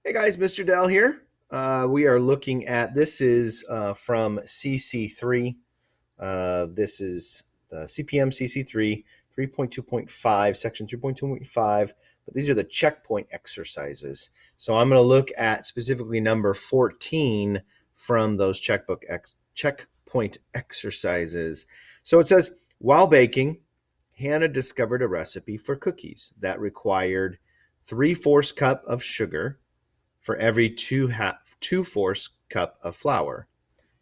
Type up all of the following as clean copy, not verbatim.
Hey guys, Mr. Dell here. We are looking at this is from CC3. This is the CPM CC3 3.2.5, section 3.2.5. But these are the checkpoint exercises. So I'm going to look at specifically number 14 from those checkpoint exercises. So it says, while baking, Hannah discovered a recipe for cookies that required 3/4 cup of sugar for every 2/4 cup of flour.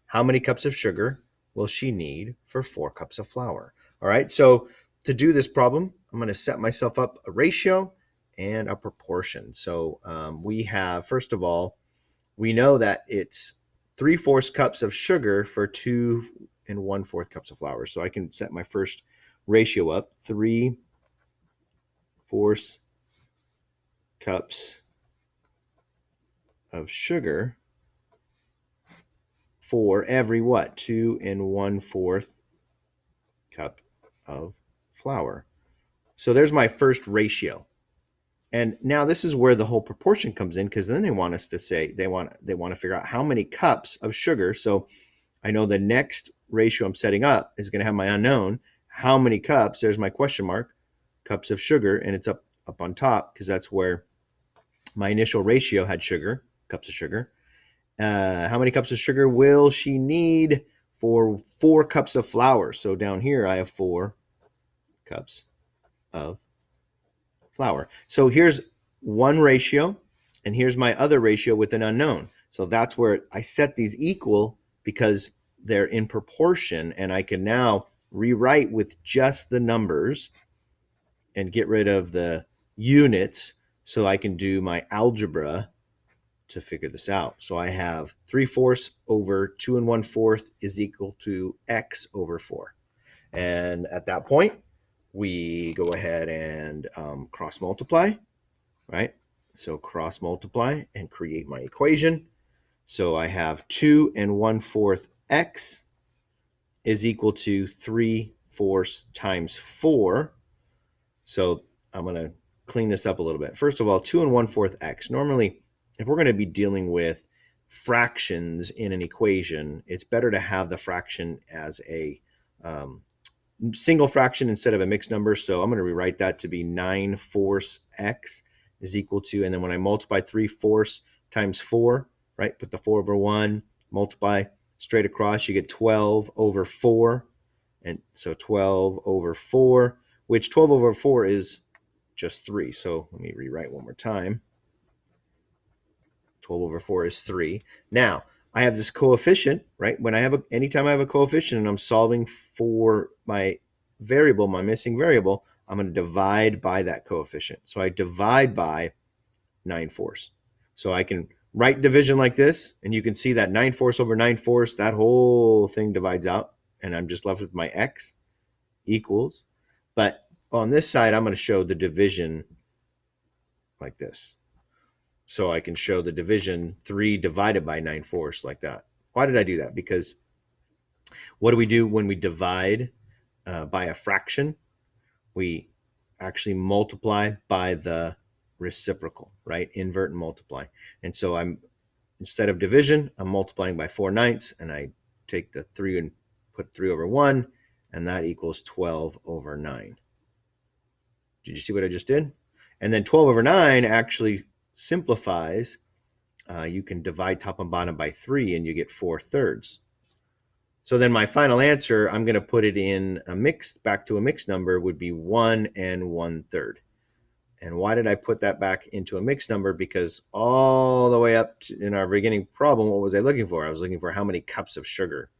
How many cups of sugar will she need for 4 cups of flour? All right, so to do this problem, I'm going to set myself up a ratio and a proportion. So we have, first of all, we know that it's 3/4 cups of sugar for 2 1/4 cups of flour. So I can set my first ratio up, 3/4 cups of sugar for every what? 2 1/4 cup of flour. So there's my first ratio. And now this is where the whole proportion comes in, because then they want us to say they want to figure out how many cups of sugar. So I know the next ratio I'm setting up is going to have my unknown. How many cups? There's my question mark, cups of sugar, and it's up on top because that's where my initial ratio had sugar, cups of sugar. How many cups of sugar will she need for 4 cups of flour? So down here, I have 4 cups of flour. So here's one ratio, and here's my other ratio with an unknown. So that's where I set these equal because they're in proportion, and I can now rewrite with just the numbers and get rid of the units so I can do my algebra to figure this out. So I have 3/4 over 2 1/4 is equal to x over 4. And at that point, we go ahead and cross multiply, right? So cross multiply and create my equation. So I have 2 1/4 x is equal to 3/4 times 4. So I'm going to clean this up a little bit. First of all, 2 1/4 x. Normally, if we're going to be dealing with fractions in an equation, it's better to have the fraction as a single fraction instead of a mixed number. So I'm going to rewrite that to be 9/4 x is equal to, and then when I multiply 3/4 times 4, right, put the 4 over 1, multiply straight across, you get 12 over 4. And so 12 over 4, which 12 over 4 is just 3. So let me rewrite one more time. 12 over 4 is 3. Now, I have this coefficient, right? When I have anytime I have a coefficient and I'm solving for my variable, my missing variable, I'm going to divide by that coefficient. So I divide by 9/4. So I can write division like this, and you can see that 9/4 over 9/4, that whole thing divides out, and I'm just left with my x equals. But on this side, I'm going to show the division like this. So I can show the division 3 divided by 9/4 like that. Why did I do that? Because what do we do when we divide by a fraction? We actually multiply by the reciprocal, right? Invert and multiply. And so instead of division, I'm multiplying by 4/9, and I take the 3 and put 3 over 1, and that equals 12 over 9. Did you see what I just did? And then 12 over 9 actually simplifies. You can divide top and bottom by 3, and you get 4/3. So then my final answer, I'm going to put it in back to a mixed number, would be 1 1/3. And why did I put that back into a mixed number? Because all the way up in our beginning problem, what was I looking for? I was looking for how many cups of sugar.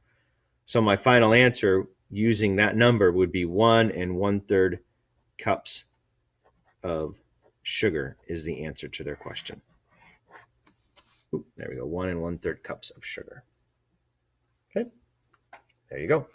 So my final answer using that number would be 1 1/3 cups of sugar is the answer to their question. There we go, 1 1/3 cups of sugar. Okay, there you go.